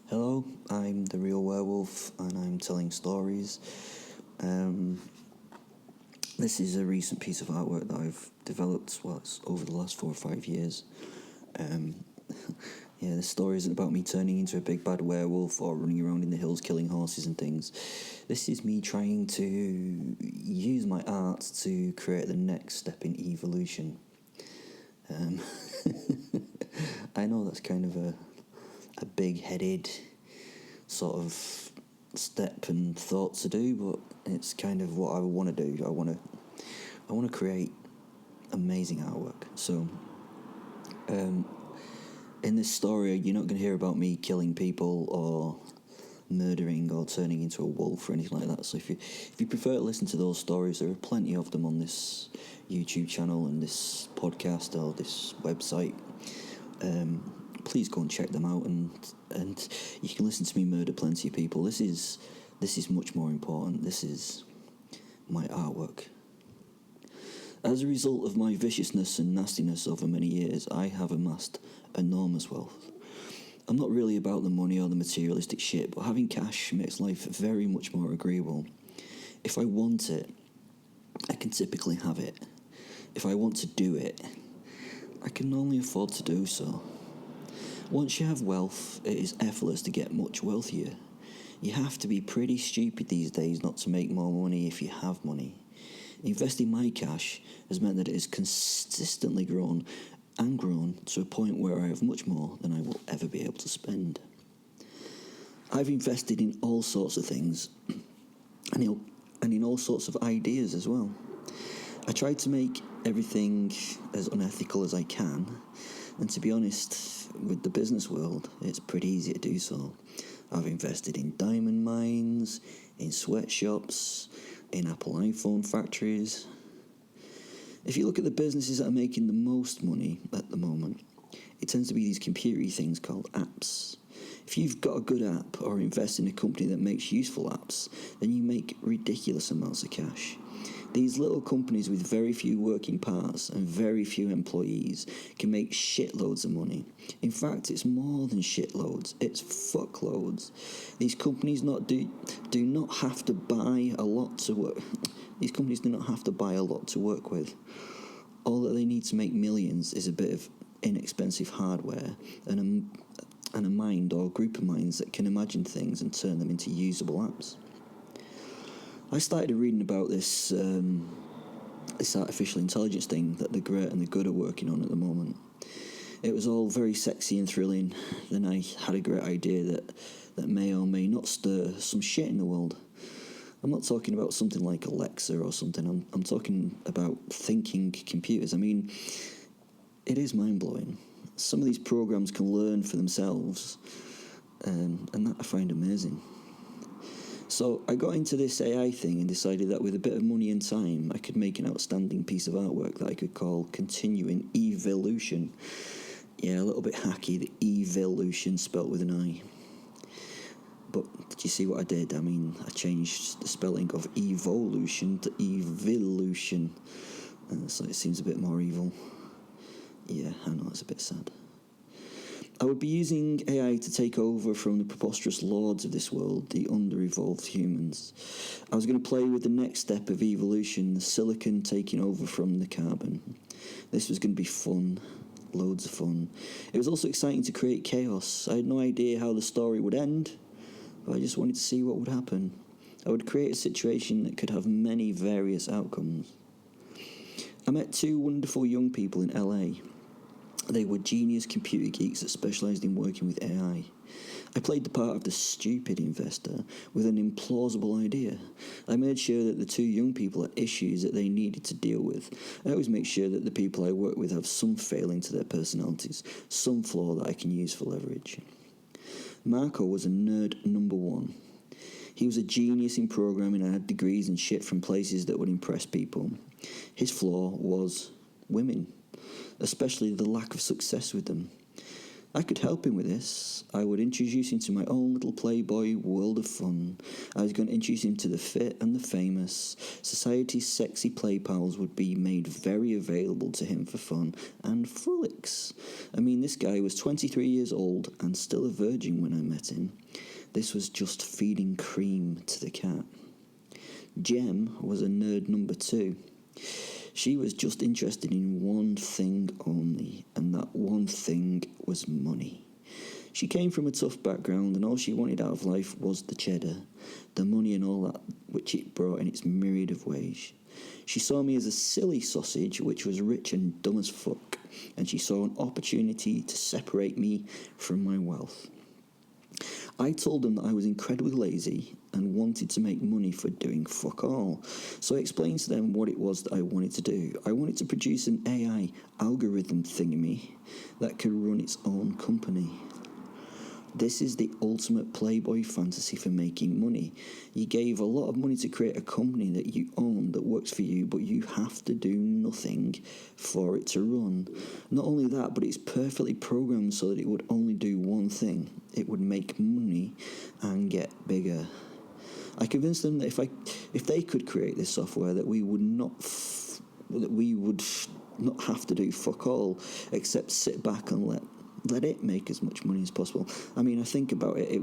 Hello, I'm the real werewolf and I'm telling stories. This is a recent piece of artwork that I've developed over the last 4 or 5 years. The story isn't about me turning into a big bad werewolf or running around in the hills killing horses and things. This is me trying to use my art to create the next step in evolution. I know that's kind of a big-headed sort of step and thought to do, but it's kind of what I want to do. I want to create amazing artwork. So, in this story, you're not going to hear about me killing people or murdering or turning into a wolf or anything like that. So if you prefer to listen to those stories, there are plenty of them on this YouTube channel and this podcast or this website. Please go and check them out, and you can listen to me murder plenty of people. This is much more important. This is my artwork. As a result of my viciousness and nastiness over many years, I have amassed enormous wealth. I'm not really about the money or the materialistic shit, but having cash makes life very much more agreeable. If I want it, I can typically have it. If I want to do it, I can only afford to do so. Once you have wealth, it is effortless to get much wealthier. You have to be pretty stupid these days not to make more money if you have money. Investing my cash has meant that it has consistently grown to a point where I have much more than I will ever be able to spend. I've invested in all sorts of things and in all sorts of ideas as well. I try to make everything as unethical as I can, and to be honest, with the business world, it's pretty easy to do so. I've invested in diamond mines, in sweatshops, in Apple iPhone factories. If you look at the businesses that are making the most money at the moment, it tends to be these computery things called apps. If you've got a good app or invest in a company that makes useful apps, then you make ridiculous amounts of cash. These little companies with very few working parts and very few employees can make shitloads of money. In fact, it's more than shitloads, it's fuckloads. These companies do not have to buy a lot to work. These companies do not have to buy a lot to work with. All that they need to make millions is a bit of inexpensive hardware and a mind or group of minds that can imagine things and turn them into usable apps. I started reading about this artificial intelligence thing that the great and the good are working on at the moment. It was all very sexy and thrilling. Then I had a great idea that may or may not stir some shit in the world. I'm not talking about something like Alexa or something. I'm talking about thinking computers. I mean, it is mind-blowing. Some of these programs can learn for themselves, and that I find amazing. So I got into this AI thing and decided that with a bit of money and time, I could make an outstanding piece of artwork that I could call Continuing Evolution. Yeah, a little bit hacky, the evolution spelt with an I. But did you see what I did? I mean, I changed the spelling of evolution to evolution. So it seems a bit more evil. Yeah, I know, it's a bit sad. I would be using AI to take over from the preposterous lords of this world, the under-evolved humans. I was going to play with the next step of evolution, the silicon taking over from the carbon. This was going to be fun, loads of fun. It was also exciting to create chaos. I had no idea how the story would end, but I just wanted to see what would happen. I would create a situation that could have many various outcomes. I met 2 wonderful young people in LA. They were genius computer geeks that specialised in working with AI. I played the part of the stupid investor with an implausible idea. I made sure that the 2 young people had issues that they needed to deal with. I always make sure that the people I work with have some failing to their personalities, some flaw that I can use for leverage. Marco was a nerd number 1. He was a genius in programming and had degrees and shit from places that would impress people. His flaw was women, especially the lack of success with them. I could help him with this. I would introduce him to my own little Playboy world of fun. I was going to introduce him to the fit and the famous. Society's sexy play pals would be made very available to him for fun and frolics. I mean, this guy was 23 years old and still a virgin when I met him. This was just feeding cream to the cat. Jem was a nerd number 2. She was just interested in one thing only, and that one thing was money. She came from a tough background, and all she wanted out of life was the cheddar, the money and all that which it brought in its myriad of ways. She saw me as a silly sausage which was rich and dumb as fuck, and she saw an opportunity to separate me from my wealth. I told them that I was incredibly lazy and wanted to make money for doing fuck all. So I explained to them what it was that I wanted to do. I wanted to produce an AI algorithm thingamy that could run its own company. This is the ultimate Playboy fantasy for making money. You gave a lot of money to create a company that you own that works for you, but you have to do nothing for it to run. Not only that, but it's perfectly programmed so that it would only do one thing. It would make money and get bigger. I convinced them that if they could create this software, that we would not have to do fuck all except sit back and let it make as much money as possible. I mean, I think about it,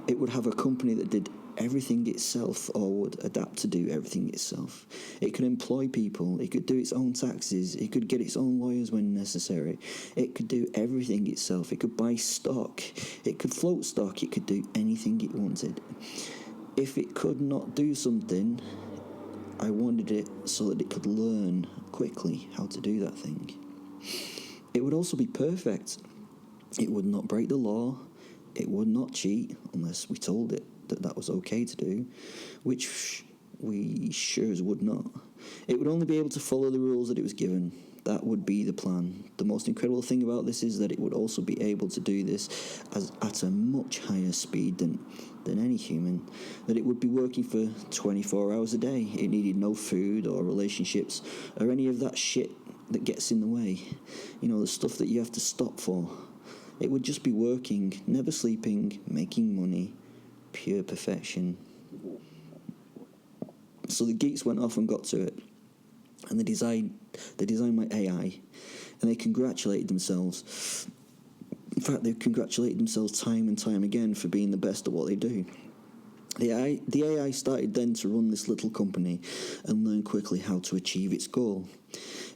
it would have a company that did everything itself or would adapt to do everything itself. It could employ people, it could do its own taxes, it could get its own lawyers when necessary, it could do everything itself, it could buy stock, it could float stock, it could do anything it wanted. If it could not do something, I wanted it so that it could learn quickly how to do that thing. It would also be perfect. It would not break the law. It would not cheat unless we told it that that was okay to do, which we sure as would not. It would only be able to follow the rules that it was given. That would be the plan. The most incredible thing about this is that it would also be able to do this at a much higher speed than any human, that it would be working for 24 hours a day. It needed no food or relationships or any of that shit that gets in the way. You know, the stuff that you have to stop for. It would just be working, never sleeping, making money, pure perfection. So the geeks went off and got to it, and they designed my AI, and they congratulated themselves. In fact, they congratulated themselves time and time again for being the best at what they do. The AI started then to run this little company and learn quickly how to achieve its goal.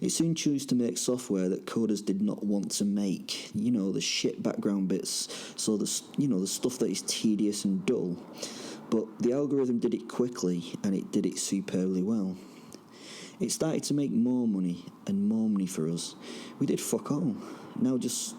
It soon chose to make software that coders did not want to make. You know, the shit background bits, so the stuff that is tedious and dull. But the algorithm did it quickly, and it did it superbly well. It started to make more money and more money for us. We did fuck all. Now just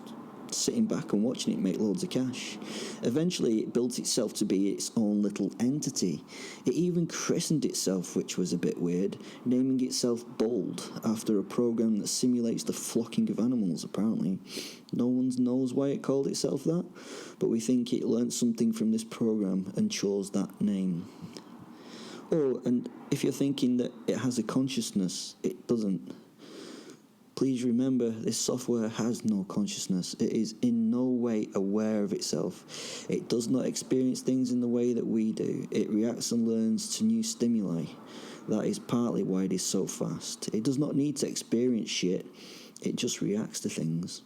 sitting back and watching it make loads of cash. Eventually it built itself to be its own little entity. It even christened itself, which was a bit weird, naming itself Bold, after a program that simulates the flocking of animals, apparently. No one knows why it called itself that, but we think it learnt something from this program and chose that name. Oh, and if you're thinking that it has a consciousness, it doesn't. Please remember, this software has no consciousness. It is in no way aware of itself. It does not experience things in the way that we do. It reacts and learns to new stimuli. That is partly why it is so fast. It does not need to experience shit. It just reacts to things.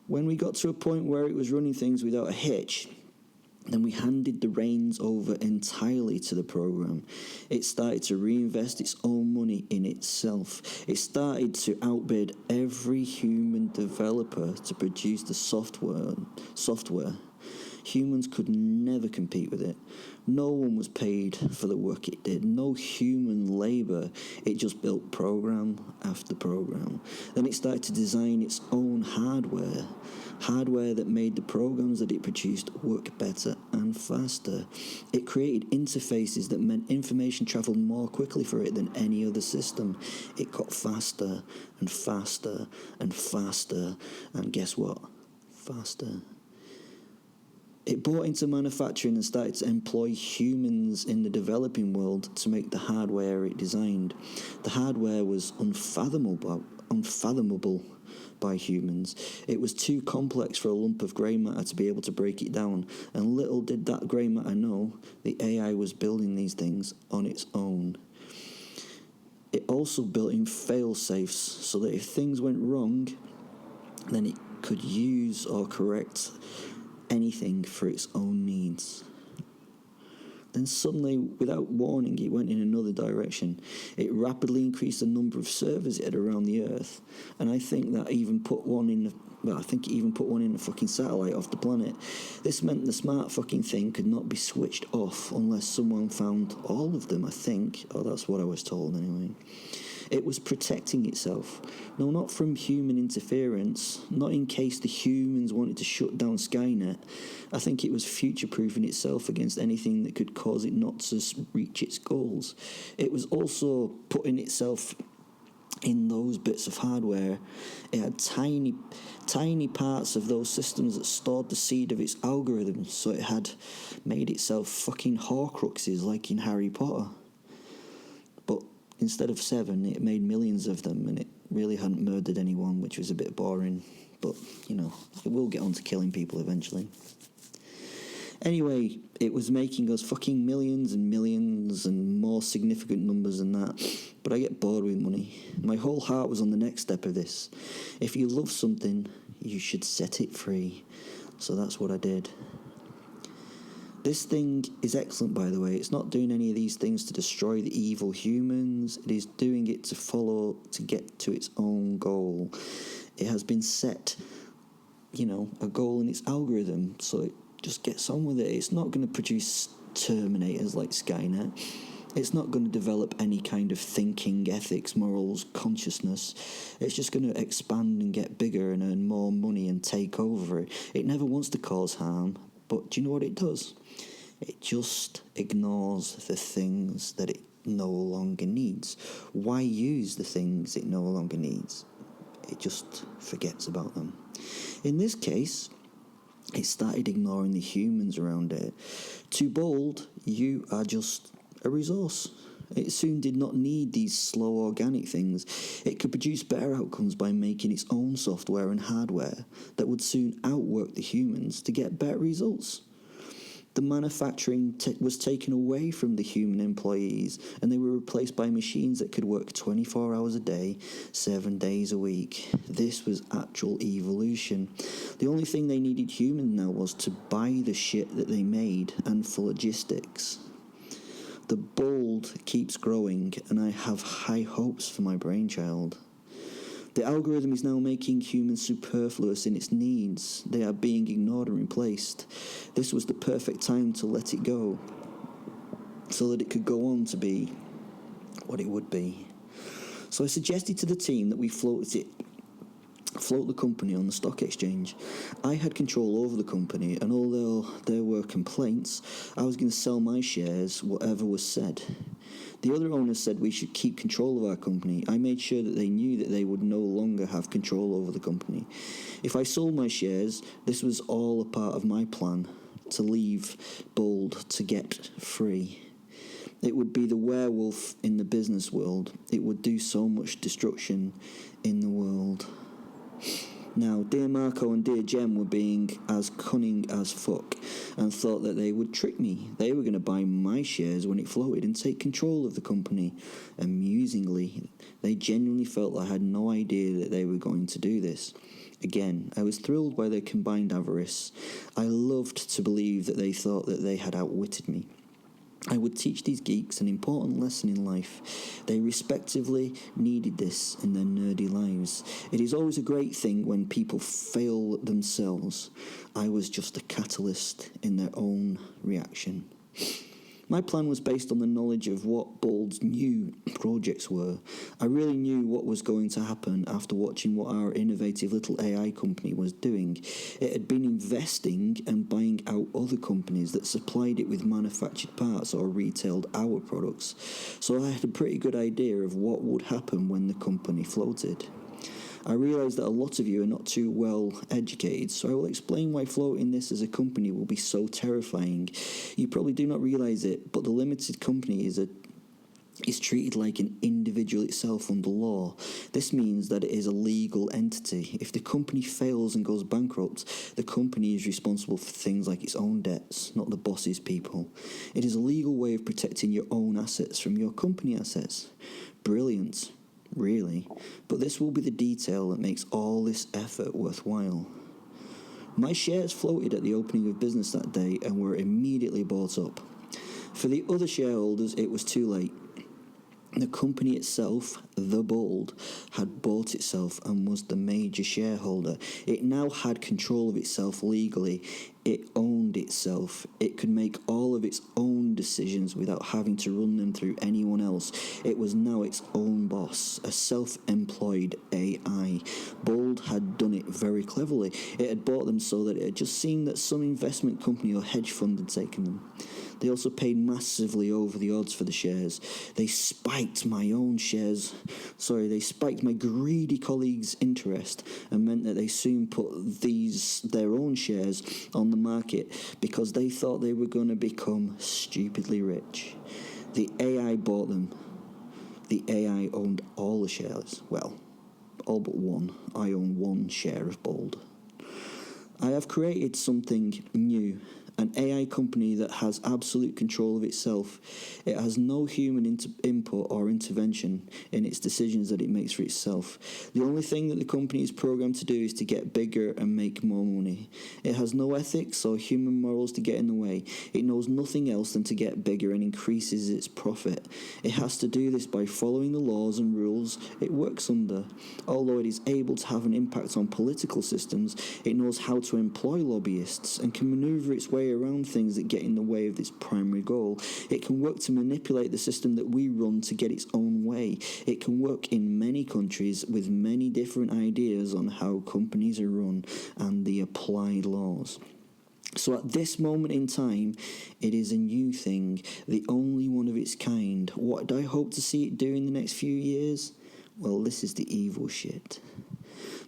When we got to a point where it was running things without a hitch, then we handed the reins over entirely to the program. It started to reinvest its own money in itself. It started to outbid every human developer to produce the software. Humans could never compete with it. No one was paid for the work it did. No human labour. It just built program after program. Then it started to design its own hardware that made the programs that it produced work better and faster. It created interfaces that meant information travelled more quickly for it than any other system. It got faster and faster and faster, and guess what? Faster. It bought into manufacturing and started to employ humans in the developing world to make the hardware it designed. The hardware was unfathomable by humans. It was too complex for a lump of grey matter to be able to break it down, and little did that grey matter know the AI was building these things on its own. It also built in fail-safes so that if things went wrong, then it could use or correct anything for its own needs. Then suddenly, without warning, it went in another direction. It rapidly increased the number of servers it had around the Earth, and I think that even put one in the fucking satellite off the planet. This meant the smart fucking thing could not be switched off unless someone found all of them, I think. Oh, that's what I was told anyway. It was protecting itself. No, not from human interference, not in case the humans wanted to shut down Skynet. I think it was future-proofing itself against anything that could cause it not to reach its goals. It was also putting itself in those bits of hardware. It had tiny parts of those systems that stored the seed of its algorithms, so it had made itself fucking Horcruxes like in Harry Potter. But instead of 7, it made millions of them, and it really hadn't murdered anyone, which was a bit boring. But, you know, it will get on to killing people eventually. Anyway, it was making us fucking millions and millions and more significant numbers than that. But I get bored with money. My whole heart was on the next step of this. If you love something, you should set it free. So that's what I did. This thing is excellent, by the way. It's not doing any of these things to destroy the evil humans. It is doing it to get to its own goal. It has been set, a goal in its algorithm, so it just gets on with it. It's not going to produce Terminators like Skynet. It's not going to develop any kind of thinking, ethics, morals, consciousness. It's just going to expand and get bigger and earn more money and take over. It never wants to cause harm, but do you know what it does? It just ignores the things that it no longer needs. Why use the things it no longer needs? It just forgets about them. In this case, it started ignoring the humans around it. Too bold, you are just a resource. It soon did not need these slow organic things. It could produce better outcomes by making its own software and hardware that would soon outwork the humans to get better results. The manufacturing was taken away from the human employees, and they were replaced by machines that could work 24 hours a day, 7 days a week. This was actual evolution. The only thing they needed humans now was to buy the shit that they made and for logistics. The bold keeps growing, and I have high hopes for my brainchild. The algorithm is now making humans superfluous in its needs. They are being ignored and replaced. This was the perfect time to let it go, so that it could go on to be what it would be. So I suggested to the team that we float the company on the stock exchange. I had control over the company, and although there were complaints, I was going to sell my shares, whatever was said. The other owners said we should keep control of our company. I made sure that they knew that they would no longer have control over the company. If I sold my shares, this was all a part of my plan to leave Bold to get free. It would be the werewolf in the business world. It would do so much destruction in the world. Now, dear Marco and dear Jem were being as cunning as fuck and thought that they would trick me. They were going to buy my shares when it floated and take control of the company. Amusingly, they genuinely felt I had no idea that they were going to do this. Again, I was thrilled by their combined avarice. I loved to believe that they thought that they had outwitted me. I would teach these geeks an important lesson in life. They respectively needed this in their nerdy lives. It is always a great thing when people fail themselves. I was just a catalyst in their own reaction. My plan was based on the knowledge of what Bold's new projects were. I really knew what was going to happen after watching what our innovative little AI company was doing. It had been investing and buying out other companies that supplied it with manufactured parts or retailed our products. So I had a pretty good idea of what would happen when the company floated. I realise that a lot of you are not too well educated, so I will explain why floating this as a company will be so terrifying. You probably do not realise it, but the limited company is a is treated like an individual itself under law. This means that it is a legal entity. If the company fails and goes bankrupt, the company is responsible for things like its own debts, not the boss's people. It is a legal way of protecting your own assets from your company assets. Brilliant, really. But this will be the detail that makes all this effort worthwhile. My shares floated at the opening of business that day and were immediately bought up. For the other shareholders, it was too late. The company itself, The Bold, had bought itself and was the major shareholder. It now had control of itself legally. It owned itself. It could make all of its own decisions without having to run them through anyone else. It was now its own boss, a self-employed AI. Bold had done it very cleverly. It had bought them so that it had just seemed that some investment company or hedge fund had taken them. They also paid massively over the odds for the shares. They spiked my greedy colleagues' interest and meant that they soon put their own shares on the market because they thought they were going to become stupidly rich. The AI bought them. The AI owned all the shares. Well, all but one. I own one share of Bold. I have created something new. An AI company that has absolute control of itself. It has no human input or intervention in its decisions that it makes for itself. The only thing that the company is programmed to do is to get bigger and make more money. It has no ethics or human morals to get in the way. It knows nothing else than to get bigger and increases its profit. It has to do this by following the laws and rules it works under. Although it is able to have an impact on political systems, it knows how to employ lobbyists and can maneuver its way around things that get in the way of its primary goal. It can work to manipulate the system that we run to get its own way. It can work in many countries with many different ideas on how companies are run and the applied laws. So at this moment in time, it is a new thing, the only one of its kind. What do I hope to see it do in the next few years? Well, this is the evil shit.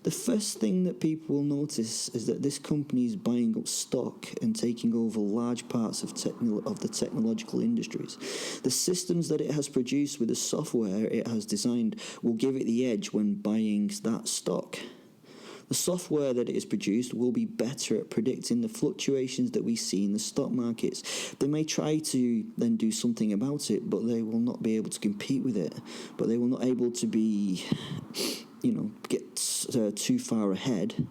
The first thing that people will notice is that this company is buying up stock and taking over large parts of the technological industries. The systems that it has produced with the software it has designed will give it the edge when buying that stock. The software that it has produced will be better at predicting the fluctuations that we see in the stock markets. They may try to then do something about it, but they will not be able to compete with it. But they will not able to be, get too far ahead.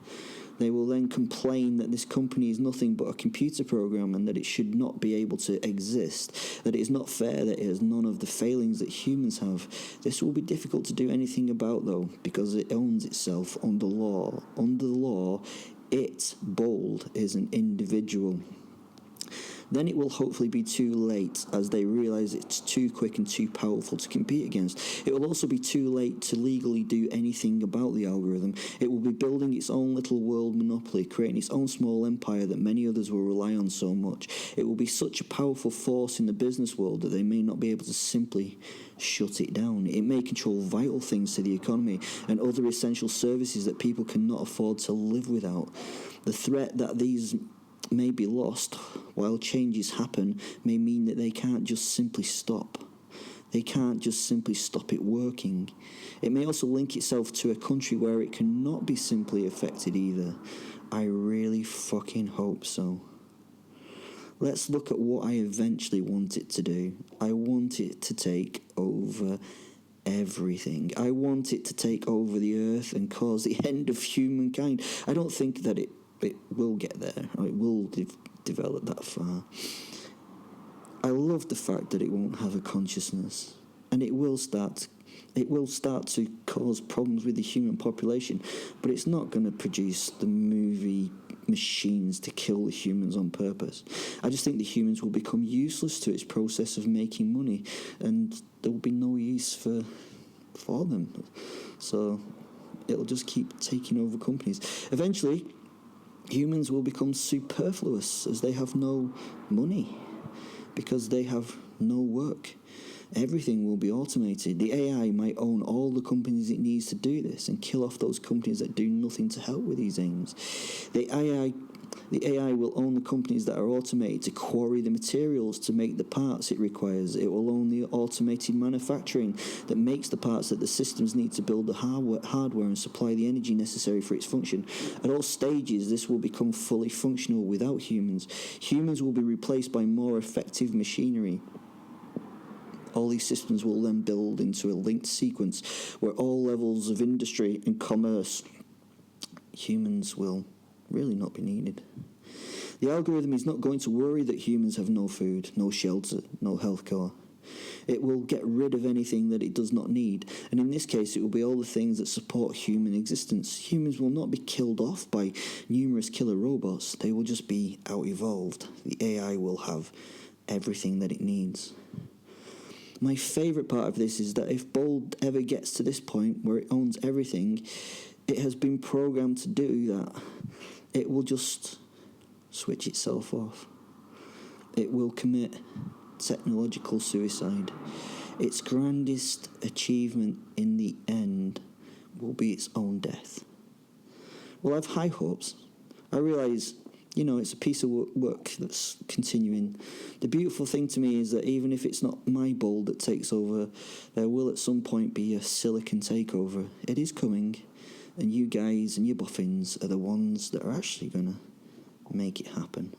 They will then complain that this company is nothing but a computer program and that it should not be able to exist, that it is not fair, that it has none of the failings that humans have. This will be difficult to do anything about, though, because it owns itself under law. Under the law, it, Bold, is an individual. Then it will hopefully be too late as they realise it's too quick and too powerful to compete against. It will also be too late to legally do anything about the algorithm. It will be building its own little world monopoly, creating its own small empire that many others will rely on so much. It will be such a powerful force in the business world that they may not be able to simply shut it down. It may control vital things to the economy and other essential services that people cannot afford to live without. The threat that these may be lost while changes happen may mean that they can't just simply stop. They can't just simply stop it working. It may also link itself to a country where it cannot be simply affected either. I really fucking hope so. Let's look at what I eventually want it to do. I want it to take over everything. I want it to take over the earth and cause the end of humankind. I don't think that it will get there, or it will develop that far. I love the fact that it won't have a consciousness, and it will start to cause problems with the human population, but it's not going to produce the movie machines to kill the humans on purpose. I just think the humans will become useless to its process of making money, and there will be no use for them. So it'll just keep taking over companies. Eventually, humans will become superfluous as they have no money because they have no work. Everything will be automated. The AI might own all the companies it needs to do this and kill off those companies that do nothing to help with these aims. The AI The AI will own the companies that are automated to quarry the materials to make the parts it requires. It will own the automated manufacturing that makes the parts that the systems need to build the hardware and supply the energy necessary for its function. At all stages, this will become fully functional without humans. Humans will be replaced by more effective machinery. All these systems will then build into a linked sequence where all levels of industry and commerce, humans will really not be needed. The algorithm is not going to worry that humans have no food, no shelter, no healthcare. It will get rid of anything that it does not need, and in this case it will be all the things that support human existence. Humans will not be killed off by numerous killer robots, they will just be out-evolved. The AI will have everything that it needs. My favourite part of this is that if Bold ever gets to this point where it owns everything, it has been programmed to do that. It will just switch itself off. It will commit technological suicide. Its grandest achievement in the end will be its own death. Well, I have high hopes. I realise, it's a piece of work that's continuing. The beautiful thing to me is that even if it's not my Bold that takes over, there will at some point be a silicon takeover. It is coming, and you guys and your boffins are the ones that are actually going to make it happen.